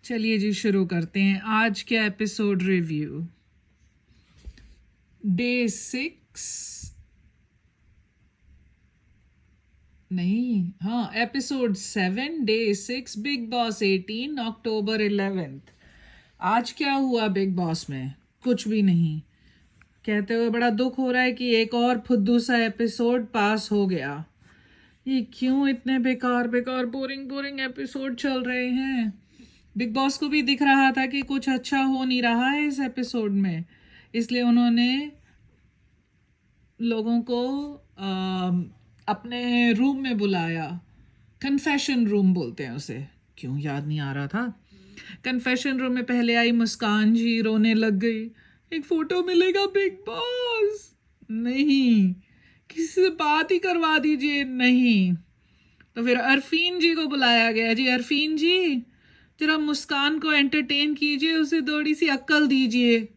चलिए जी शुरू करते हैं आज के एपिसोड रिव्यू। डे 6 नहीं, हाँ, एपिसोड 7 डे 6 बिग बॉस 18 अक्टूबर 11। आज क्या हुआ बिग बॉस में? कुछ भी नहीं। कहते हुए बड़ा दुख हो रहा है कि एक और फुद्दू सा एपिसोड पास हो गया। ये क्यों इतने बेकार बेकार बोरिंग बोरिंग एपिसोड चल रहे हैं? बिग बॉस को भी दिख रहा था कि कुछ अच्छा हो नहीं रहा है इस एपिसोड में, इसलिए उन्होंने लोगों को अपने रूम में बुलाया। कन्फेशन रूम बोलते हैं उसे, क्यों याद नहीं आ रहा था। कन्फेशन रूम में पहले आई मुस्कान जी, रोने लग गई। एक फोटो मिलेगा बिग बॉस? नहीं। किसी से बात ही करवा दीजिए? नहीं। तो फिर अरफीन जी को बुलाया गया। जी अरफीन जी, जरा मुस्कान को एंटरटेन कीजिए, उसे थोड़ी सी अक्ल दीजिए।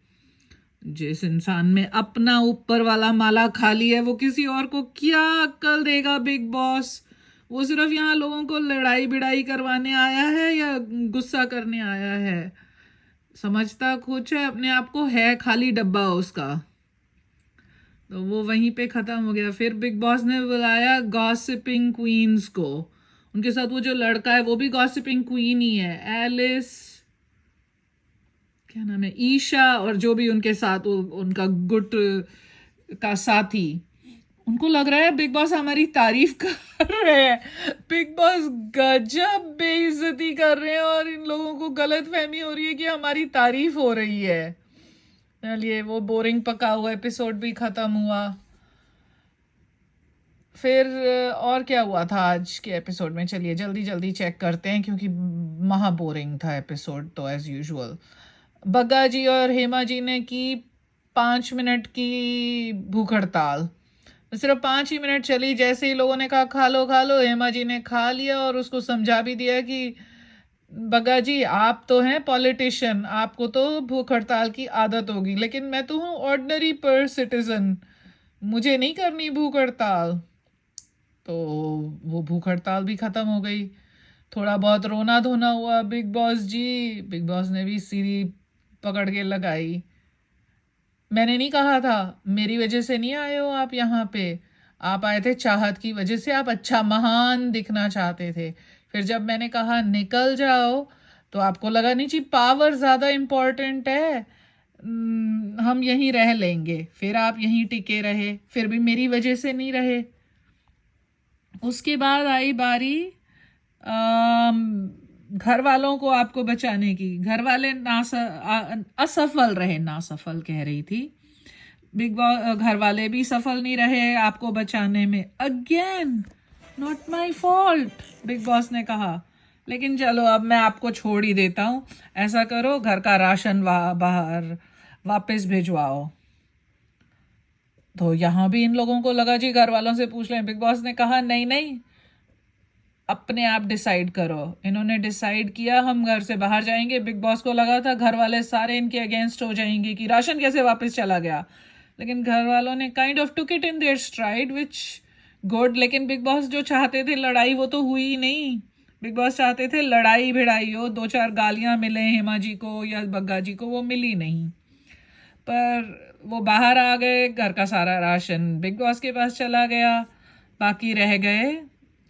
जिस इंसान में अपना ऊपर वाला माला खाली है वो किसी और को क्या अक्ल देगा बिग बॉस? वो सिर्फ यहाँ लोगों को लड़ाई भिड़ाई करवाने आया है या गुस्सा करने आया है? समझता कुछ है अपने आप को, है खाली डब्बा उसका। तो वो वहीं पे ख़त्म हो गया। फिर बिग बॉस ने बुलाया गॉसिपिंग क्वींस को। उनके साथ वो जो लड़का है वो भी गॉसिपिंग क्वीन ही है, एलिस, क्या नाम है, ईशा, और जो भी उनके साथ उनका गुट का साथी। उनको लग रहा है बिग बॉस हमारी तारीफ कर रहे हैं। बिग बॉस गजब बेइज्जती कर रहे हैं और इन लोगों को गलत फहमी हो रही है कि हमारी तारीफ हो रही है। चलिए, वो बोरिंग पका हुआ एपिसोड भी खत्म हुआ। फिर और क्या हुआ था आज के एपिसोड में? चलिए जल्दी जल्दी चेक करते हैं क्योंकि महा बोरिंग था एपिसोड तो एज यूजुअल। बग्गा जी और हेमा जी ने की 5 मिनट की भूख हड़ताल। सिर्फ 5 ही मिनट चली। जैसे ही लोगों ने कहा खा लो, हेमा जी ने खा लिया और उसको समझा भी दिया कि बग्गा जी आप तो हैं पॉलिटिशियन, आपको तो भूख हड़ताल की आदत होगी, लेकिन मैं तो हूँ ऑर्डिनरी पर सिटीजन, मुझे नहीं करनी भूख हड़ताल। तो वो भूख हड़ताल भी ख़त्म हो गई। थोड़ा बहुत रोना धोना हुआ बिग बॉस जी। बिग बॉस ने भी सीढ़ी पकड़ के लगाई। मैंने नहीं कहा था, मेरी वजह से नहीं आए हो आप यहाँ पे, आप आए थे चाहत की वजह से, आप अच्छा महान दिखना चाहते थे। फिर जब मैंने कहा निकल जाओ तो आपको लगा नहीं जी पावर ज़्यादा इम्पोर्टेंट है, हम यहीं रह लेंगे। फिर आप यहीं टिके रहे, फिर भी मेरी वजह से नहीं रहे। उसके बाद आई बारी घर वालों को आपको बचाने की। घर वाले असफल रहे, नासफल कह रही थी। बिग बॉस घर वाले भी सफल नहीं रहे आपको बचाने में। Again not my fault, big boss ने कहा। लेकिन चलो अब मैं आपको छोड़ ही देता हूँ, ऐसा करो घर का राशन बाहर वापस भिजवाओ। तो यहाँ भी इन लोगों को लगा जी घर वालों से पूछ लें। बिग बॉस ने कहा नहीं नहीं, अपने आप डिसाइड करो। इन्होंने डिसाइड किया हम घर से बाहर जाएंगे। बिग बॉस को लगा था घर वाले सारे इनके अगेंस्ट हो जाएंगे कि राशन कैसे वापस चला गया, लेकिन घर वालों ने kind of took it in their STRIDE, which good. लेकिन बिग बॉस जो चाहते थे लड़ाई वो तो हुई ही नहीं। बिग बॉस चाहते थे लड़ाई भिड़ाई हो, 2-4 गालियां मिले हेमा जी को या बग्गा जी को, वो मिली नहीं। पर वो बाहर आ गए, घर का सारा राशन बिग बॉस के पास चला गया, बाकी रह गए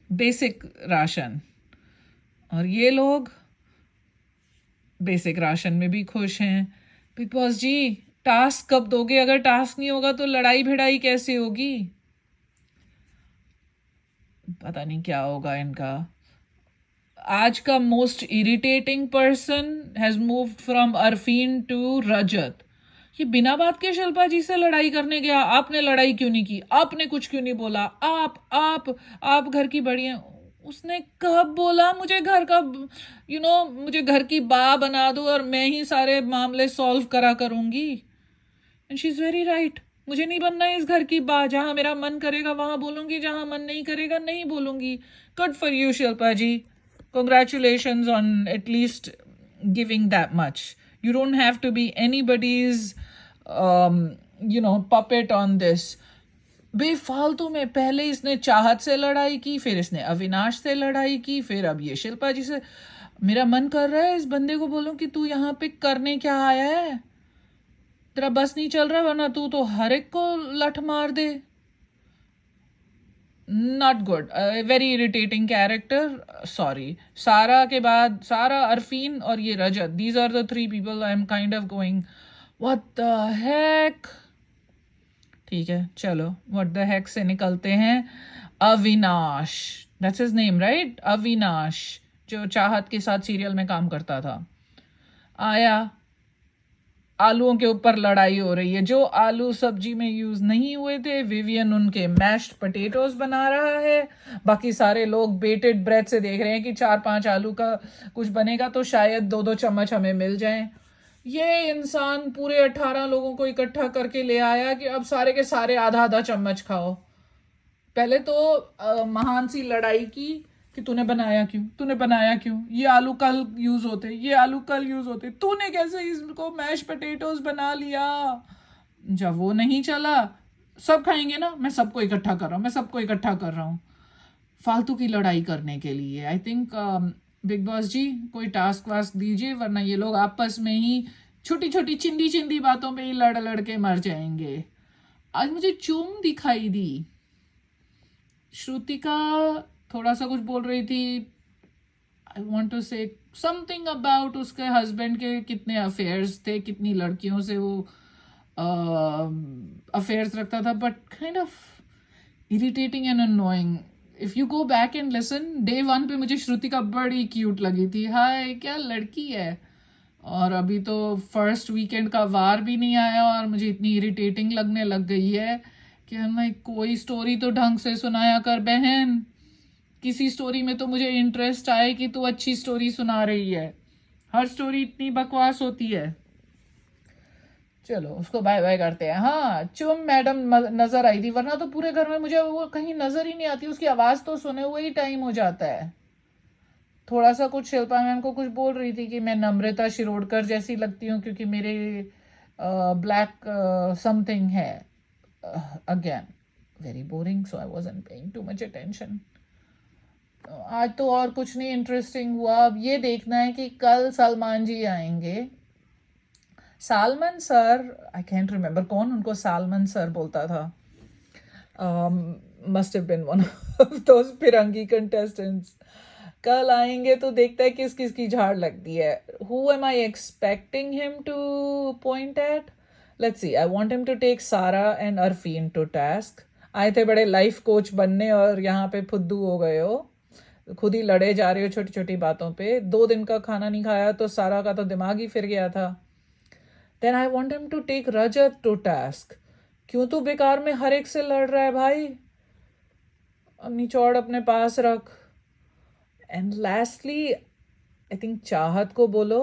बेसिक राशन। और ये लोग बेसिक राशन में भी खुश हैं। बिग बॉस जी टास्क कब दोगे? अगर टास्क नहीं होगा तो लड़ाई भिड़ाई कैसे होगी? पता नहीं क्या होगा इनका। आज का most irritating person has moved from Arfeen to Rajat. ये बिना बात के शिल्पा जी से लड़ाई करने गया। आपने लड़ाई क्यों नहीं की? आपने कुछ क्यों नहीं बोला? आप घर की बड़ी हैं। उसने कब बोला मुझे घर का मुझे घर की बा बना दो और मैं ही सारे मामले सॉल्व करा करूंगी? And she is very right. मुझे नहीं बनना है इस घर की बा। जहां मेरा मन करेगा वहां बोलूंगी, जहां मन नहीं करेगा नहीं बोलूंगी। Good for you Shilpa ji, congratulations on at least giving that much. You don't have to be anybody's puppet on this. बेफालतू में पहले इसने चाहत से लड़ाई की, फिर इसने अविनाश से लड़ाई की, फिर अब ये शिल्पा जी से। मेरा मन कर रहा है इस बंदे को बोलूं कि तू यहाँ पे करने क्या आया है, तेरा बस नहीं चल रहा, वरना तू तो हर एक को लठ मार दे. Not good, very irritating character. Sorry. Sara के बाद सारा, अरफीन और ये Rajat, these are the three people I am kind of going what the heck. ठीक है चलो, व्हाट द हेक से निकलते हैं. Avinash, that's his name right, Avinash, जो चाहत के साथ सीरियल में काम करता था, आया. आलूओं के ऊपर लड़ाई हो रही है. जो आलू सब्जी में यूज नहीं हुए थे, विवियन उनके मैश्ड पोटैटोज बना रहा है. बाकी सारे लोग बेटेड ब्रेथ से देख रहे हैं कि 4-5 आलू का कुछ बनेगा तो शायद 2-2 चम्मच हमें मिल जाएं. ये इंसान पूरे 18 लोगों को इकट्ठा करके ले आया कि अब सारे के सारे आधा आधा चम्मच खाओ. पहले तो महान सी लड़ाई की कि तूने बनाया क्यों, तूने बनाया क्यों, ये आलू कल यूज होते, ये आलू कल यूज होते, तूने कैसे इसको मैश पोटैटोज बना लिया. जब वो नहीं चला, सब खाएंगे ना, मैं सबको इकट्ठा कर रहा हूँ, मैं सबको इकट्ठा कर रहा हूँ फालतू की लड़ाई करने के लिए. आई थिंक बिग बॉस जी कोई टास्क वास्क दीजिए, वरना ये लोग आपस में ही छोटी छोटी चिंदी चिंदी बातों पे ही लड़ लड़ के मर जाएंगे. आज मुझे चूम दिखाई दी. श्रुतिका थोड़ा सा कुछ बोल रही थी. I want to say something about उसके हस्बैंड के कितने अफेयर्स थे, कितनी लड़कियों से वो अफेयर्स रखता था, but kind of irritating and annoying. If you go back and listen, day 1 पे मुझे श्रुतिका बड़ी क्यूट लगी थी. हाय क्या लड़की है. और अभी तो फर्स्ट वीकेंड का वार भी नहीं आया और मुझे इतनी इरिटेटिंग लगने लग गई है कि मैं, कोई स्टोरी तो ढंग से सुनाया कर बहन. किसी स्टोरी में तो मुझे इंटरेस्ट आए कि तू अच्छी स्टोरी सुना रही है. हर स्टोरी इतनी बकवास होती है. चलो उसको बाय बाय करते हैं. हाँ, चुम मैडम नजर आई थी, वरना तो पूरे घर में मुझे वो कहीं नजर ही नहीं आती. उसकी आवाज तो सुने हुए ही टाइम हो जाता है. थोड़ा सा कुछ शिल्पा मैम को कुछ बोल रही थी कि मैं नम्रता शिरोडकर जैसी लगती हूँ क्योंकि मेरे ब्लैक समथिंग है. Again very boring, so I wasn't paying too much attention. आज तो और कुछ नहीं इंटरेस्टिंग हुआ. अब ये देखना है कि कल सलमान जी आएंगे. Salmon sir, I can't remember कौन उनको सालमन सर बोलता था. Must have been one of those फिरंगी कंटेस्टेंट्स. कल आएंगे तो देखते हैं किस किस की झाड़ लगती है. Who am I expecting him to point at. Let's see. I want him to take Sara and Arfeen to task. आए थे बड़े लाइफ कोच बनने और यहाँ पे फुद्दू हो गए हो. खुद ही लड़े जा रहे हो छोटी छोटी बातों पे. 2 दिन का खाना नहीं खाया तो सारा का तो दिमाग ही फिर गया था. Then I want him to take Rajat to task. क्यों तू बेकार में हर एक से लड़ रहा है भाई, निचोड़ अपने पास रख. एंड लास्टली आई थिंक चाहत को बोलो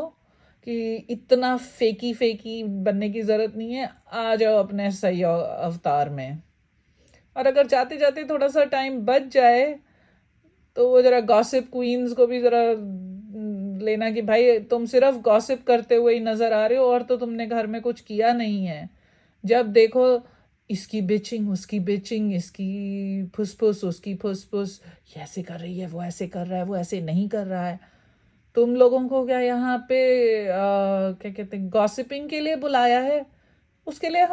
कि इतना फेकी फेकी बनने की जरूरत नहीं है, आ जाओ अपने सही अवतार में. और अगर जाते जाते थोड़ा सा टाइम बच जाए तो वो जरा गॉसिप क्वींस को भी जरा लेना कि भाई तुम सिर्फ गॉसिप करते हुए ही नजर आ रहे हो और तो तुमने घर में कुछ किया नहीं है. जब देखो इसकी बिचिंग, उसकी बिचिंग, इसकी फुसफुस, उसकी फुसफुस, ये ऐसे कर रही है, वो ऐसे कर रहा है, वो ऐसे नहीं कर रहा है. तुम लोगों को क्या यहाँ पे क्या कहते हैं, गॉसिपिंग के लिए बुलाया है? उसके लिए